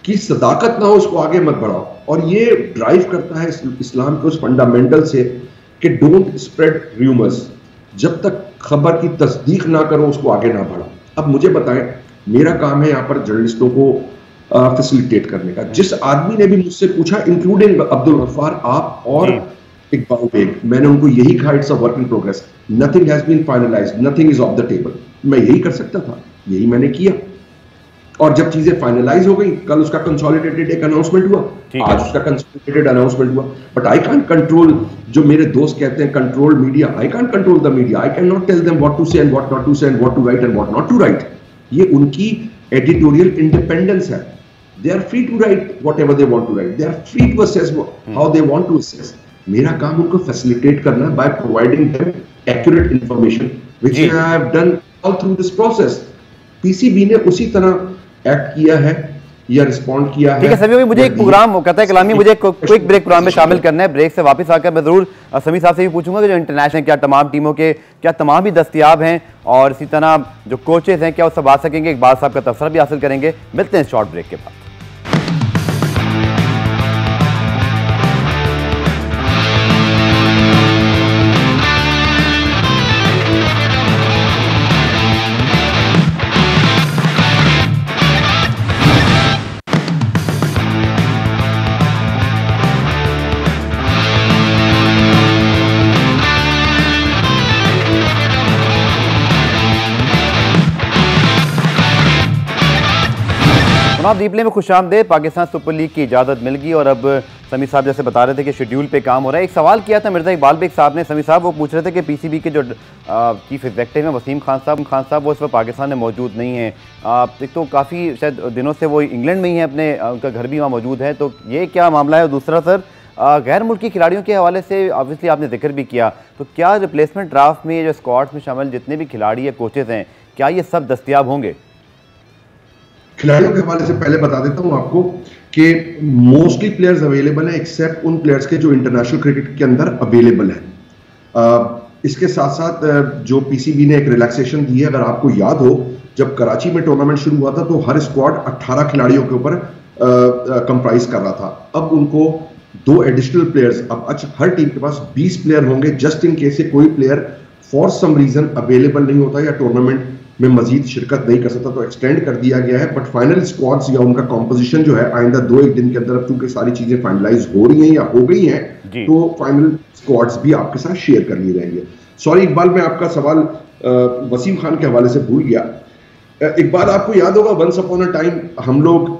B: की सदाकत ना हो उसको आगे मत बढ़ाओ, और ये ड्राइव करता है इस्लाम के उस फंडामेंटल से कि डोंट स्प्रेड रूमर्स, जब तक खबर की तस्दीक ना करो उसको आगे ना बढ़ाओ। अब मुझे बताएं, मेरा काम है यहाँ पर जर्नलिस्टों को फैसिलिटेट करने का। जिस आदमी ने भी मुझसे पूछा, इंक्लूडिंग अब्दुल गफ्फार, आप और इकबाल बेग, मैंने उनको यही कहा it's a work in progress, nothing has been finalised, nothing is off the table. मैं यही कर सकता था, यही मैंने किया, और जब चीजें फाइनलाइज हो गई, कल उसका कंसोलिडेटेड एक अनाउंसमेंट हुआ, आज उसका कंसोलिडेटेड अनाउंसमेंट हुआ। बट आई कांट कंट्रोल, जो मेरे दोस्त कहते हैं control media, I can't control the media, I can not tell them what to say and what not to say and what to write and what not to write. ये उनकी editorial independence है। They are free to write whatever they want to write. They are free to assess how they want to assess. मेरा काम उनको facilitate करना by providing them accurate information, which I have done all through this process. PCB ने उसी तरह act किया है या रिस्पॉन्ड किया है।
A: ठीक है सभी, अभी मुझे एक प्रोग्राम कहता है कलामी, मुझे क्विक ब्रेक प्रोग्राम में शामिल करना है। ब्रेक से वापस आकर मैं जरूर समी साहब से भी पूछूंगा कि जो इंटरनेशनल क्या तमाम टीमों के क्या तमाम ही दस्तियाब हैं, और इसी तरह जो कोचेज हैं क्या वो सब आ सकेंगे, इकबाल साहब का तबसरा भी हासिल करेंगे। मिलते हैं शॉर्ट ब्रेक के बाद। डीपले में खुशामदेद। पाकिस्तान सुपर लीग की इजाज़त मिल गई और अब समी साहब जैसे बता रहे थे कि शेड्यूल पे काम हो रहा है। एक सवाल किया था मिर्ज़ा इकबाल बेग साहब ने, समी साहब वो पूछ रहे थे कि पीसीबी के जो चीफ एग्जेक्टिव हैं वसीम खान साहब वो इस वक्त पाकिस्तान में मौजूद नहीं है। एक तो काफ़ी शायद दिनों से वो इंग्लैंड में ही है, अपने उनका घर भी वहाँ मौजूद है, तो ये क्या मामला है? और दूसरा सर, गैर मुल्की खिलाड़ियों के हवाले से ऑब्वियसली आपने जिक्र भी किया, तो क्या रिप्लेसमेंट ड्राफ्ट में जो स्क्वाड्स में शामिल जितने भी खिलाड़ी या कोचेज़ हैं, क्या ये सब दस्तियाब होंगे?
B: खिलाड़ियों के हवाले से पहले बता देता हूं आपको कि मोस्टली प्लेयर्स अवेलेबल हैं, एक्सेप्ट उन प्लेयर्स के जो इंटरनेशनल क्रिकेट के अंदर अवेलेबल हैं। इसके साथ साथ जो पीसीबी ने एक रिलैक्सेशन दी है, अगर आपको याद हो, जब कराची में टूर्नामेंट शुरू हुआ था तो हर स्क्वाड 18 खिलाड़ियों के ऊपर कंप्राइज कर रहा था। अब उनको 2 एडिशनल प्लेयर्स, अब हर टीम के पास 20 प्लेयर होंगे, जस्ट इन केस कोई player for some reason available नहीं होता या टूर्नामेंट में मजीद शिरकत नहीं कर सकता तो एक्सटेंड कर दिया गया है। बट फाइनल स्क्वाड्स या उनका कॉम्पोजिशन जो है आइंदा 2-1 दिन के अंदर, चूंकि सारी चीजें फाइनलाइज हो रही हैं या हो गई हैं, तो फाइनल स्क्वाड्स भी आपके साथ शेयर कर लिए जाएंगे। सॉरी इकबाल, मैं आपका सवाल वसीम खान के हवाले से भूल गया। इकबाल, आपको याद होगा वंस अपॉन अ टाइम हम लोग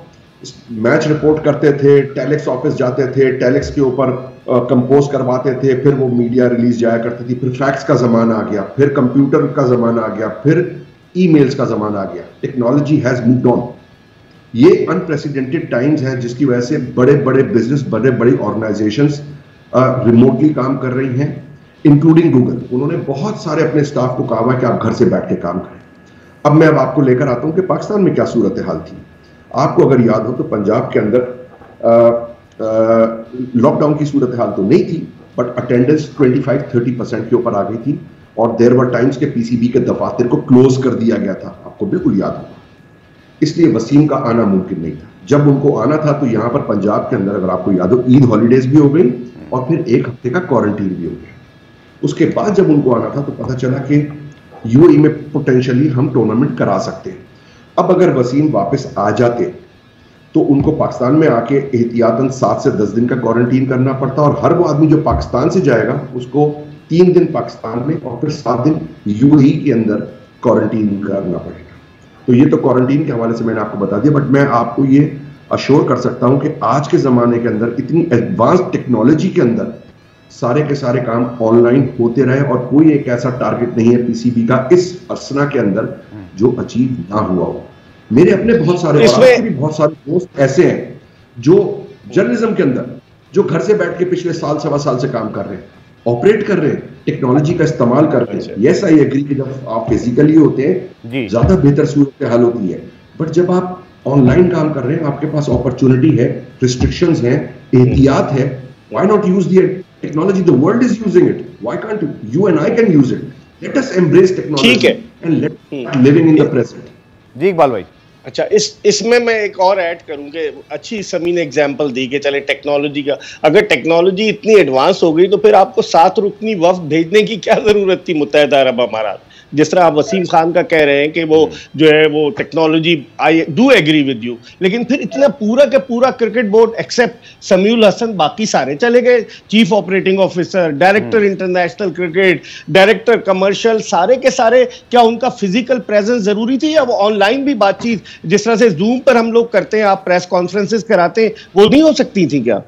B: मैच रिपोर्ट करते थे, टेलेक्स ऑफिस जाते थे, टेलेक्स के ऊपर कंपोज करवाते थे, फिर वो मीडिया रिलीज जाया करती थी, फिर फैक्स का जमाना आ गया, फिर कंप्यूटर का जमाना आ गया, फिर ईमेल्स का जमाना आ गया। Technology has moved on. ये अनप्रेसिडेंटेड टाइम्स हैं जिसकी वजह से बड़े बड़े बिजनेस, बड़े बड़ी ऑर्गेनाइजेशंस रिमोटली काम कर रही हैं, इंक्लूडिंग गूगल। उन्होंने बहुत सारे अपने स्टाफ को कहा है कि आप घर से बैठ के काम करें। अब मैं अब आपको लेकर आता हूं कि पाकिस्तान में क्या सूरत हाल थी। आपको अगर याद हो तो पंजाब के अंदर लॉकडाउन की सूरत हाल तो नहीं थी, बट अटेंडेंस 25-30% के ऊपर आ गई थी, और देयर वर टाइम्स के पीसीबी के दफातर को क्लोज कर दिया गया था, आपको बिल्कुल याद होगा। इसलिए वसीम का आना मुमकिन नहीं था। जब उनको आना था तो यहाँ पर पंजाब के अंदर, अगर आपको याद हो, ईद हॉलीडेज भी हो गई और फिर 1 हफ्ते का क्वारंटीन भी हो गया। उसके बाद जब उनको आना था तो पता चला कि यूएई में पोटेंशियली हम टूर्नामेंट करा सकते हैं। अब अगर वसीम वापस आ जाते तो उनको पाकिस्तान में आके एहतियातन 7 से 10 दिन का क्वारंटीन करना पड़ता, और हर वो आदमी जो पाकिस्तान से जाएगा उसको 3 दिन पाकिस्तान में और फिर 7 दिन यूएई के अंदर क्वारंटीन करना पड़ेगा। तो ये तो क्वारंटीन के हवाले से मैंने आपको बता दिया, बट मैं आपको ये अश्योर कर सकता हूं कि आज के जमाने के अंदर इतनी एडवांस टेक्नोलॉजी के अंदर सारे के सारे काम ऑनलाइन होते रहे, और कोई एक ऐसा टारगेट नहीं है पीसीबी का इस अर्सना के अंदर जो अचीव ना हुआ हो। मेरे अपने बहुत सारे दोस्त ऐसे हैं जो जर्नलिज्म के अंदर जो घर से बैठ के पिछले साल 1.25 साल से काम कर रहे हैं, ऑपरेट कर रहे हैं, टेक्नोलॉजी का इस्तेमाल कर रहे हैं। यस, आई एग्री कि जब आप फिजिकली होते हैं ज्यादा बेहतर सूरत हाल होती है, बट जब आप ऑनलाइन काम कर रहे हैं आपके पास अपॉर्चुनिटी है, रिस्ट्रिक्शंस हैं, एहतियात है। Why not use the technology? The world is using it, why can't you and I can use it? Let us embrace technology and let living in the present.
A: जी इकबाल भाई।
C: अच्छा, इसमें मैं एक और ऐड करूं कि अच्छी समी ने एग्जांपल दी कि चले टेक्नोलॉजी का, अगर टेक्नोलॉजी इतनी एडवांस हो गई तो फिर आपको 7 रुकनी वफ्द भेजने की क्या जरूरत थी मुत्तहिदा अरब अमारात। जिस तरह आप वसीम खान का कह रहे हैं कि वो जो है वो technology, I do agree with you, लेकिन फिर इतना पूरा का पूरा cricket board except Samiul Hasan बाकी सारे चले गए, chief operating officer, director international cricket, director commercial, सारे के सारे, क्या उनका फिजिकल प्रेजेंस जरूरी थी या वो ऑनलाइन भी बातचीत जिस तरह से जूम पर हम लोग करते हैं, आप प्रेस कॉन्फ्रेंसेस कराते हैं, वो नहीं हो सकती थी क्या?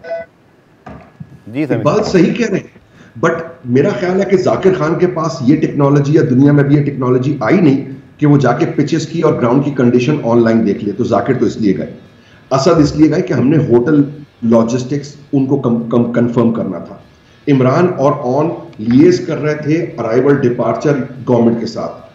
A: जी सर,
B: बात सही कह रहे हैं, बट मेरा ख्याल है कि जाकिर खान के पास ये टेक्नोलॉजी या दुनिया में भी ये टेक्नोलॉजी आई नहीं कि वो जाके पिचेस की और ग्राउंड की कंडीशन ऑनलाइन देख ले। तो जाकिर तो इसलिए गए, असद इसलिए गए कि हमने होटल लॉजिस्टिक्स उनको कंफर्म करना था। इमरान और ऑन लिएज कर रहे थे अराइवल डिपार्चर गवर्नमेंट के साथ।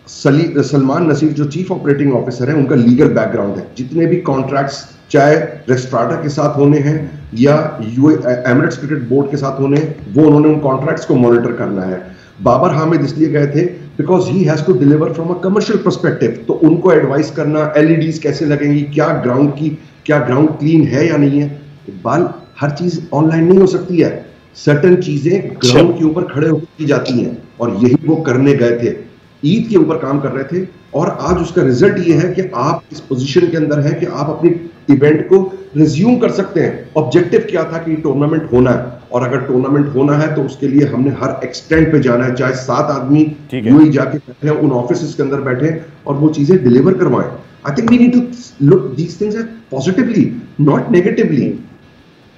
B: सलमान नसीर जो चीफ ऑपरेटिंग ऑफिसर है, उनका लीगल बैकग्राउंड है। जितने भी कॉन्ट्रैक्ट्स चाहे रेस्ट्राटा के साथ होने हैं या एमिरेट्स क्रिकेट बोर्ड के साथ होने, वो उन्होंने उन कॉन्ट्रैक्ट्स को मॉनिटर करना है। बाबर हामिद इसलिए गए थे because he has to deliver from a commercial perspective, तो उनको एडवाइस करना, एलईडीज कैसे लगेंगी, क्या ग्राउंड क्लीन है या नहीं है। इकबाल, हर चीज ऑनलाइन नहीं हो सकती है, सर्टेन चीजें ग्राउंड के ऊपर खड़े होकर की जाती हैं, और यही वो करने गए थे। ईद के ऊपर काम कर रहे थे, और आज उसका रिजल्ट ये है कि आप इस पोजीशन के अंदर है कि आप अपनी इवेंट को रिज्यूम कर सकते हैं। ऑब्जेक्टिव क्या था कि टूर्नामेंट होना है, और अगर टूर्नामेंट होना है तो उसके लिए हमने हर एक्सटेंट पे जाना है, चाहे 7 आदमी यूं जाके बैठे हैं, उन ऑफिस के अंदर बैठे हैं और वो चीजें डिलीवर करवाएं। I think we need to look these things positively, not negatively.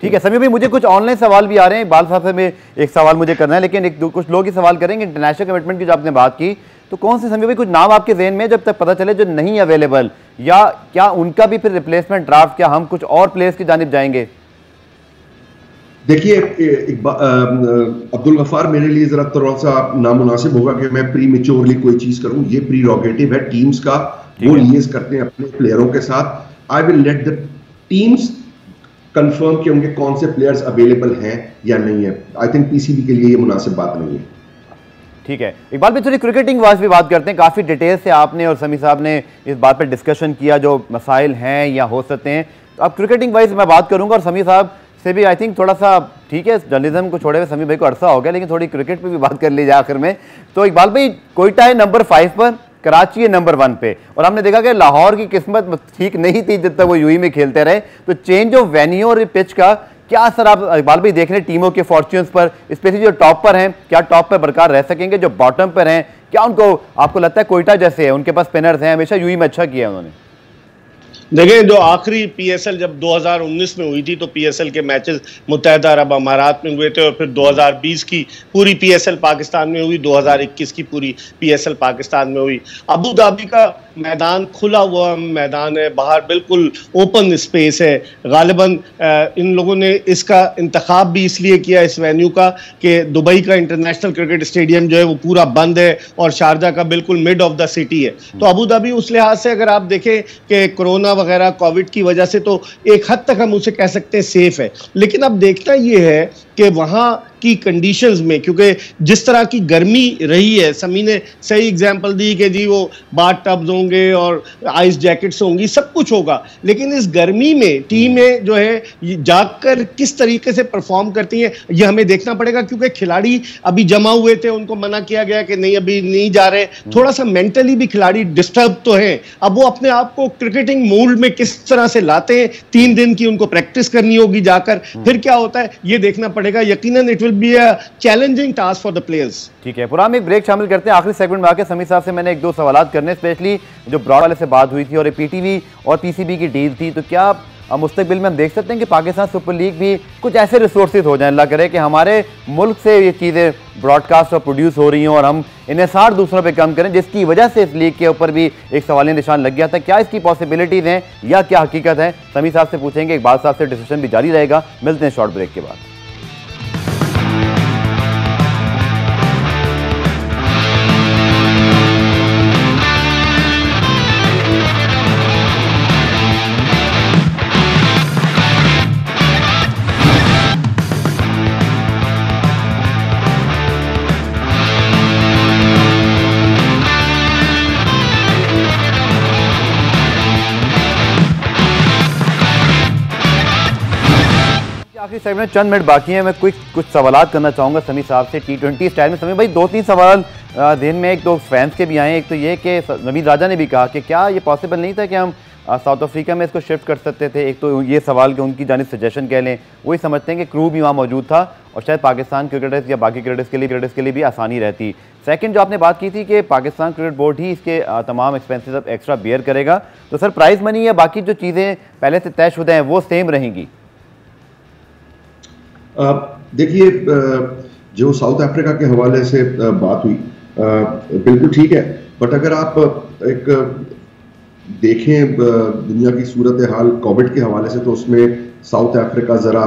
A: ठीक है समीर भाई, मुझे कुछ ऑनलाइन सवाल भी आ रहे हैं। इकबाल साहब से मैं एक सवाल मुझे करना है, लेकिन कुछ लोग ही सवाल करेंगे। इंटरनेशनल कमिटमेंट की जो आपने बात की, तो कौन से समीर भाई कुछ नाम आपके ज़हन में जब तक पता चले जो नहीं अवेलेबल, या क्या उनका भी फिर रिप्लेसमेंट ड्राफ्ट, क्या हम कुछ और प्लेयर्स की जानिब जाएंगे?
B: देखिए, अब्दुल गफ्फार मेरे लिए जरा थोड़ा सा नामुनासिब होगा कि मैं प्री मेच्योरली कोई चीज करूं। ये प्रीरोगेटिव है टीम्स का, वो लिएज करते हैं अपने प्लेयरों के साथ। I will let the teams confirm कि उनके कौन से प्लेयर्स अवेलेबल हैं या नहीं है। आई थिंक पीसीबी के लिए ये मुनासिब बात नहीं है।
A: ठीक है इकबाल भाई, थोड़ी क्रिकेटिंग वाइज भी बात करते हैं। काफ़ी डिटेल से आपने और समी साहब ने इस बात पर डिस्कशन किया जो मसाइल हैं या हो सकते हैं। तो अब क्रिकेटिंग वाइज मैं बात करूंगा, और समी साहब से भी आई थिंक थोड़ा सा, ठीक है जर्नलिज्म को छोड़े हुए समी भाई को अरसा हो गया, लेकिन थोड़ी क्रिकेट पे भी बात कर ली जाए आखिर में। तो इकबाल भाई, कोयटा है नंबर 5 पर, कराची है नंबर 1 पे, और हमने देखा कि लाहौर की किस्मत ठीक नहीं थी जब तक वो यूई में खेलते रहे। तो चेंज ऑफ वेन्यू और पिच का क्या असर आप इकबाल भाई देख रहे हैं टीमों के फॉर्च्यून्स पर, स्पेशली जो टॉप पर हैं, क्या टॉप पर बरकरार रह सकेंगे? जो बॉटम पर हैं, क्या उनको, आपको लगता है कोयटा जैसे है, उनके पास स्पिनर्स हैं, हमेशा यूई में अच्छा किया उन्होंने?
C: देखिए, जो आखिरी पीएसएल जब 2019 में हुई थी, तो पीएसएल के मैचेस मुत्तहिदा अरब अमारात में हुए थे, और फिर 2020 की पूरी पीएसएल पाकिस्तान में हुई, 2021 की पूरी पीएसएल पाकिस्तान में हुई। अबू धाबी का मैदान खुला हुआ मैदान है, बाहर बिल्कुल ओपन स्पेस है। गालिबन इन लोगों ने इसका इंतखाब भी इसलिए किया इस वेन्यू का कि दुबई का इंटरनेशनल क्रिकेट स्टेडियम जो है वो पूरा बंद है, और शारजा का बिल्कुल मिड ऑफ द सिटी है। तो अबू धाबी उस लिहाज से अगर आप देखें कि कोरोना वगैरह कोविड की वजह से तो एक हद तक हम उसे कह सकते हैं सेफ है, लेकिन अब देखना यह है कि वहाँ की कंडीशंस में, क्योंकि जिस तरह की गर्मी रही है, समी ने सही एग्जांपल दी कि जी वो बाथ टब्स होंगे और आइस जैकेट्स होंगी, सब कुछ होगा, लेकिन इस गर्मी में टीमें जो है जाकर किस तरीके से परफॉर्म करती हैं ये हमें देखना पड़ेगा, क्योंकि खिलाड़ी अभी जमा हुए थे, उनको मना किया गया कि नहीं अभी नहीं जा रहे। थोड़ा सा मेंटली भी खिलाड़ी डिस्टर्ब तो है। अब वो अपने आप को क्रिकेटिंग मूड में किस तरह से लाते हैं, 3 दिन की उनको प्रैक्टिस करनी होगी जाकर, फिर क्या होता है ये देखना पड़ेगा। यकीनन it will be a challenging task for the players.
A: ठीक है, पूरा हम एक ब्रेक शामिल करते हैं। आखिरी सेगमेंट में आके समी साहब से मैंने 1-2 सवाल करने, स्पेशली जो ब्रॉड वाले से बात हुई थी और पीटीवी और पीसीबी की डील थी, तो क्या मुस्तकबिल में हम देख सकते हैं कि पाकिस्तान सुपर लीग भी कुछ ऐसे रिसोर्सेज हो जाए, अल्लाह करे कि हमारे मुल्क से ये चीज़ें ब्रॉडकास्ट और प्रोड्यूस हो रही हों और हम इन्हिसार दूसरों पे कम करें, जिसकी वजह से इस लीग के ऊपर भी एक सवालिया निशान लग गया था। क्या इसकी पॉसिबिलिटीज़ हैं या क्या हकीकत है, समी साहब से पूछेंगे। इकबाल साहब से डिस्कशन भी जारी रहेगा। मिलते हैं शॉर्ट ब्रेक के बाद। आखिरी साइड में चंद मिनट बाकी हैं, मैं कुछ सवालात करना चाहूँगा समी साहब से T20 स्टाइल में। समी भाई 2-3 सवाल दिन में एक दो फैंस के भी आए हैं। एक तो ये कि नवीद राजा ने भी कहा कि क्या ये पॉसिबल नहीं था कि हम साउथ अफ्रीका में इसको शिफ्ट कर सकते थे। एक तो ये सवाल कि उनकी जानिब सजेशन कह लें, वही समझते हैं कि क्रू भी वहाँ मौजूद था और शायद पाकिस्तान क्रिकेटर्स या बाकी क्रिकेटर्स के लिए भी आसानी रहती। सेकंड जो आपने बात की थी कि पाकिस्तान क्रिकेट बोर्ड ही इसके तमाम एक्सपेंसेस अब एक्स्ट्रा बेयर करेगा, तो सर प्राइज़ मनी या बाकी जो चीज़ें पहले से तयशुदा हैं वो सेम रहेंगी?
B: देखिए, जो साउथ अफ्रीका के हवाले से बात हुई बिल्कुल ठीक है, बट अगर आप एक देखें दुनिया की सूरत हाल कोविड के हवाले से, तो उसमें साउथ अफ्रीका ज़रा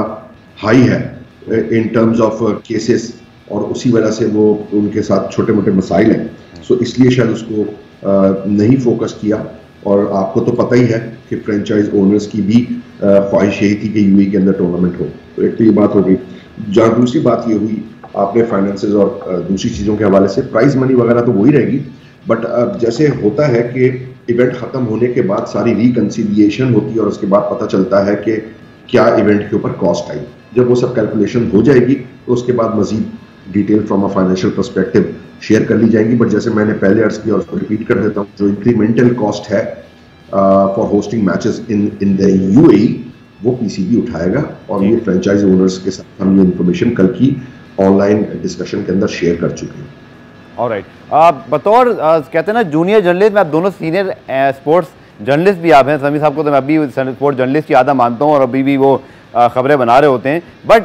B: हाई है इन टर्म्स ऑफ केसेस, और उसी वजह से वो उनके साथ छोटे मोटे मसाइल हैं। सो इसलिए शायद उसको नहीं फोकस किया। और आपको तो पता ही है कि फ्रेंचाइज ओनर्स की भी ख्वाहिश यही थी कि यूएई के अंदर टूर्नामेंट हो। तो एक तो ये बात हो गई। जहाँ दूसरी बात ये हुई आपने फाइनेंसेस और दूसरी चीज़ों के हवाले से, प्राइज मनी वगैरह तो वही रहेगी, बट जैसे होता है कि इवेंट ख़त्म होने के बाद सारी रिकंसिलिएशन होती है और उसके बाद पता चलता है कि क्या इवेंट के ऊपर कॉस्ट आई। जब वो सब कैलकुलेशन हो जाएगी तो उसके बाद मजीद detail from a financial perspective share कर ली जाएंगी। बट जैसे मैंने पहले अर्ज किया और उसको रिपीट कर देता हूँ, जो इंक्रीमेंटल कॉस्ट है for hosting matches in the UAE वो पीसीबी उठाएगा। और ये फ्रेंचाइज ओनर्स के साथ हम ये इन्फॉर्मेशन कल की ऑनलाइन डिस्कशन के अंदर शेयर कर चुके हैं।
A: ऑलराइट, आप बतौर कहते हैं ना जूनियर जर्नलिस्ट में, आप दोनों सीनियर स्पोर्ट्स जर्नलिस्ट भी आप हैं। समी साहब को तो मैं अभी स्पोर्ट्स जर्नलिस्ट की आधा मानता हूँ और अभी भी वो खबरें बना रहे होते हैं। बट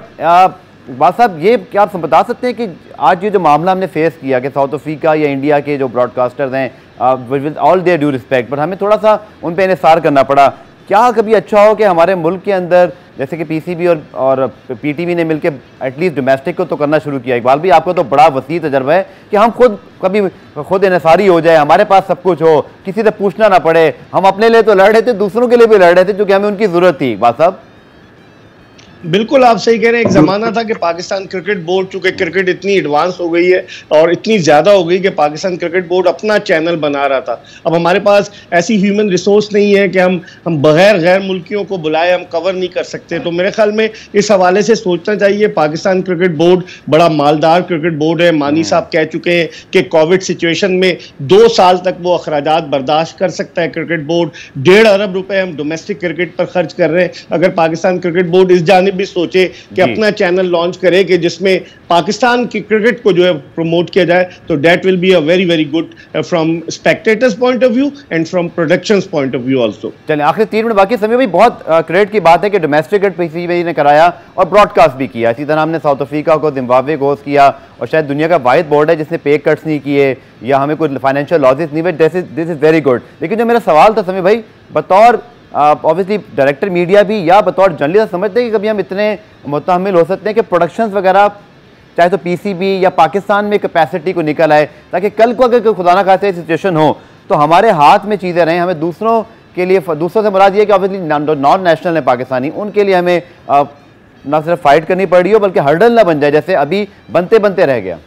A: बात साहब, ये क्या आप बता सकते हैं कि आज ये जो मामला हमने फेस किया कि साउथ अफ्रीका या इंडिया के जो ब्रॉडकास्टर्स हैं, with all there due respect, but हमें थोड़ा सा उन पर इंसार करना पड़ा। क्या कभी अच्छा हो कि हमारे मुल्क के अंदर जैसे कि पीसीबी और पीटीवी ने मिलकर एटलीस्ट डोमेस्टिक को तो करना शुरू किया। इकबाल भी आपको तो बड़ा वसी तजर्बा है कि हम खुद इंसारी हो जाए, हमारे पास सब कुछ हो, किसी से पूछना ना पड़े। हम अपने लिए तो लड़ रहे थे, दूसरों के लिए भी लड़ रहे थे क्योंकि हमें उनकी जरूरत थी। बात साहब
C: बिल्कुल आप सही कह रहे हैं। एक जमाना था कि पाकिस्तान क्रिकेट बोर्ड, चूंकि क्रिकेट इतनी एडवांस हो गई है और इतनी ज्यादा हो गई कि पाकिस्तान क्रिकेट बोर्ड अपना चैनल बना रहा था। अब हमारे पास ऐसी ह्यूमन रिसोर्स नहीं है कि हम बगैर गैर मुल्कियों को बुलाए हम कवर नहीं कर सकते। तो मेरे ख्याल में इस हवाले से सोचना चाहिए। पाकिस्तान क्रिकेट बोर्ड बड़ा मालदार क्रिकेट बोर्ड है। मानी साहब कह चुके हैं कि कोविड सिचुएशन में 2 साल तक वो अखराजात बर्दाश्त कर सकता है क्रिकेट बोर्ड। 1.5 अरब रुपए हम डोमेस्टिक क्रिकेट पर खर्च कर रहे हैं। अगर पाकिस्तान क्रिकेट बोर्ड इस जानिब भी सोचे कि अपना चैनल लॉन्च करे कि जिसमें पाकिस्तान की क्रिकेट को जो है प्रमोट किया जाए, तो that will be a very very good from spectators point of view and from productions point of view also.
A: चलिए आखिरी 3 मिनट बाकी। समय भाई बहुत क्रेडिट की बात है कि डोमेस्टिक क्रिकेट पीसीबी ने कराया और ब्रॉडकास्ट भी किया। इसी तरह हमने साउथ अफ्रीका को, जिम्बाब्वे को होस्ट किया और शायद दुनिया का वाहिद बोर्ड है जिसने पे कट्स नहीं किए या हमें कोई फाइनेंशियल लॉसेस नहीं हुए। This is very good. लेकिन जो मेरा सवाल था समय भाई, बतौर ऑब्वियसली डायरेक्टर मीडिया भी या बतौर जर्नलिस्ट, समझते हैं कि कभी हम इतने मुतहम्मिल हो सकते हैं कि प्रोडक्शंस वगैरह चाहे तो पीसीबी या पाकिस्तान में कैपेसिटी को निकल आए, ताकि कल को अगर खुदा ना खास्ता सिचुएशन हो तो हमारे हाथ में चीज़ें रहें। हमें दूसरों के लिए, दूसरों से मुराद ये कि ऑब्वियसली नॉन नेशनल है पाकिस्तानी, उनके लिए हमें ना सिर्फ फाइट करनी पड़ रही हो बल्कि हर्डल ना बन जाए जैसे अभी बनते बनते रह गया।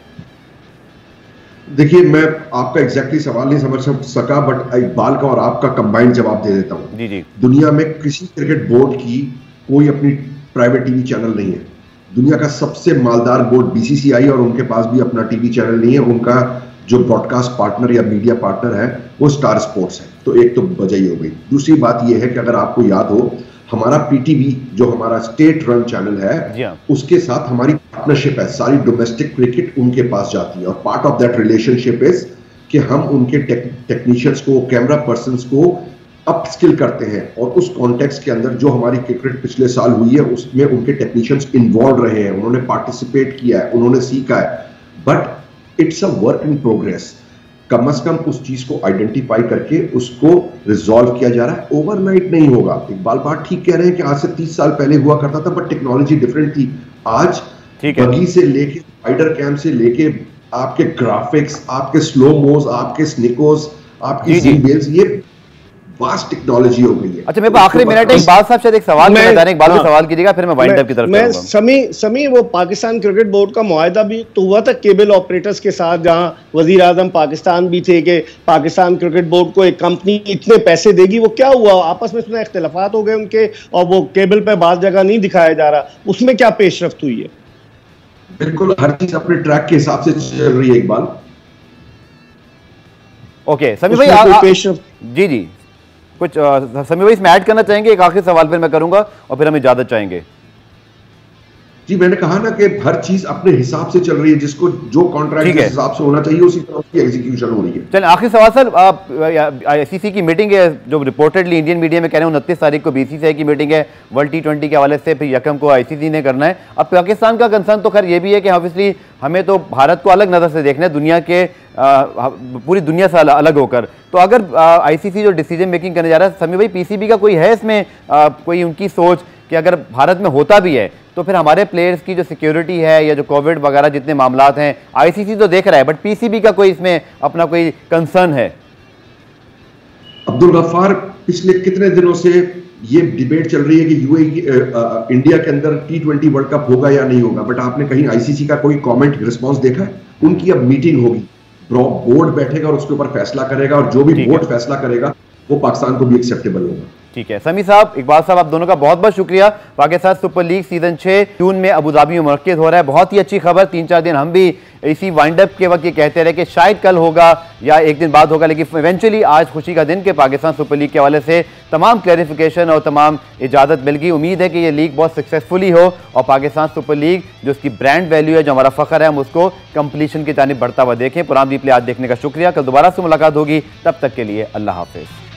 B: देखिए, मैं आपका एग्जैक्टली सवाल नहीं समझ सका, बट इकबाल का और आपका कंबाइंड जवाब दे देता हूं।
A: जी।
B: दुनिया में किसी क्रिकेट बोर्ड की कोई अपनी प्राइवेट टीवी चैनल नहीं है। दुनिया का सबसे मालदार बोर्ड बीसीसीआई, और उनके पास भी अपना टीवी चैनल नहीं है। उनका जो ब्रॉडकास्ट पार्टनर या मीडिया पार्टनर है वो स्टार स्पोर्ट्स है। तो एक तो वजह ही हो गई। दूसरी बात यह है कि अगर आपको याद हो, हमारा पीटीवी जो हमारा स्टेट रन चैनल है, उसके साथ हमारी पार्टनरशिप है। सारी डोमेस्टिक क्रिकेट उनके पास जाती है और part of that relationship is कि हम उनके टेक्नीशियंस को, कैमरा पर्सन्स को अप स्किल करते हैं। और उस कॉन्टेक्स्ट के अंदर जो हमारी क्रिकेट पिछले साल हुई है उसमें उनके टेक्नीशियंस इन्वॉल्व रहे हैं, उन्होंने पार्टिसिपेट किया है, उन्होंने सीखा है। But it's a work in progress. कम से कम उस चीज को आइडेंटिफाई करके उसको रिजॉल्व किया जा रहा है। ओवरनाइट नहीं होगा। इकबाल बात ठीक कह रहे हैं कि आज से 30 साल पहले हुआ करता था, बट टेक्नोलॉजी डिफरेंट थी। आज बगी से लेके स्पाइडर कैम से लेके आपके ग्राफिक्स, आपके स्लो मोज, आपके स्निकोस, आपकी ज़ीबेल्स, ये वास्ट टेक्नोलॉजी हो गई है।
A: अच्छा, मेरे आखिरी मिनट एक बात साहब, शायद एक सवाल एक बात भी सवाल कीजिएगा, फिर मैं वाइंड अप की तरफ
C: मैं समी वो पाकिस्तान क्रिकेट बोर्ड का मुआहदा भी तो हुआ था केबल ऑपरेटर्स के साथ, जहां वजीर आजम पाकिस्तान भी थे कि पाकिस्तान क्रिकेट बोर्ड को एक कंपनी इतने पैसे देगी। वो क्या हुआ? आपस में इसमें इख्तिलाफात हो गए उनके, और वो केबल पे बात जगह नहीं दिखाया जा रहा, उसमें क्या पेशरफ्त हुई है?
B: बिल्कुल, हर चीज अपने ट्रैक के हिसाब से चल रही है इकबाल।
A: ओके समी भाई, जी जी कुछ समी भाई इसमें ऐड करना चाहेंगे? एक आखिरी सवाल फिर मैं करूंगा और फिर हम इजाजत चाहेंगे।
B: जी, मैंने कहा ना कि हर चीज अपने हिसाब से चल रही है, जिसको जो कॉन्ट्रैक्ट जिस हिसाब से होना चाहिए उसी तरह उसकी एग्जीक्यूशन हो रही है।
A: चलिए आखिरी सवाल सर, आईसीसी की मीटिंग है जो रिपोर्टेडली इंडियन मीडिया में कह रहे हैं 29 तारीख को बीसीसीआई की मीटिंग है वर्ल्ड T20 के हवाले से, फिर यकम को आईसीसी ने करना है। अब पाकिस्तान का कंसर्न तो खैर ये भी है कि ऑब्वियसली हमें तो भारत को अलग नज़र से देखना है दुनिया के पूरी दुनिया से अलग होकर। तो अगर आईसीसी जो डिसीजन मेकिंग करने जा रहा है, समी भाई पीसीबी का कोई है इसमें कोई उनकी सोच कि अगर भारत में होता भी है तो फिर हमारे प्लेयर्स की जो सिक्योरिटी है या जो कोविड वगैरह जितने मामलात हैं आईसीसी तो देख रहा है, बट पीसीबी का कोई इसमें अपना कोई कंसर्न है?
B: अब्दुल गफ्फार, पिछले कितने दिनों से ये डिबेट चल रही है कि यूएई इंडिया के अंदर T20 वर्ल्ड कप होगा या नहीं होगा, बट आपने कहीं आईसीसी का कोई कमेंट रिस्पांस देखा है? उनकी अब मीटिंग होगी, बोर्ड बैठेगा और उसके ऊपर फैसला करेगा, और जो भी बोर्ड फैसला करेगा वो पाकिस्तान को भी एक्सेप्टेबल होगा।
A: ठीक है समी साहब, इकबाल साहब, आप दोनों का बहुत बहुत शुक्रिया। पाकिस्तान सुपर लीग सीजन 6 जून में अबू धाबी में मुनक्किद हो रहा है। बहुत ही अच्छी खबर, 3-4 दिन हम भी इसी वाइंड अप के वक्त ये कहते रहे कि शायद कल होगा या एक दिन बाद होगा, लेकिन इवेंचुअली आज खुशी का दिन कि पाकिस्तान सुपर लीग के हवाले से तमाम क्लैरिफिकेशन और तमाम इजाज़त मिल गई। उम्मीद है कि ये लीग बहुत सक्सेसफुली हो और पाकिस्तान सुपर लीग जो उसकी ब्रांड वैल्यू है, जो हमारा फ़ख्र है, हम उसको कंप्लीशन की जानिब बढ़ता हुआ देखें। पुरान रिप्ले आज देखने का शुक्रिया। कल दोबारा से मुलाकात होगी, तब तक के लिए अल्लाह हाफिज़।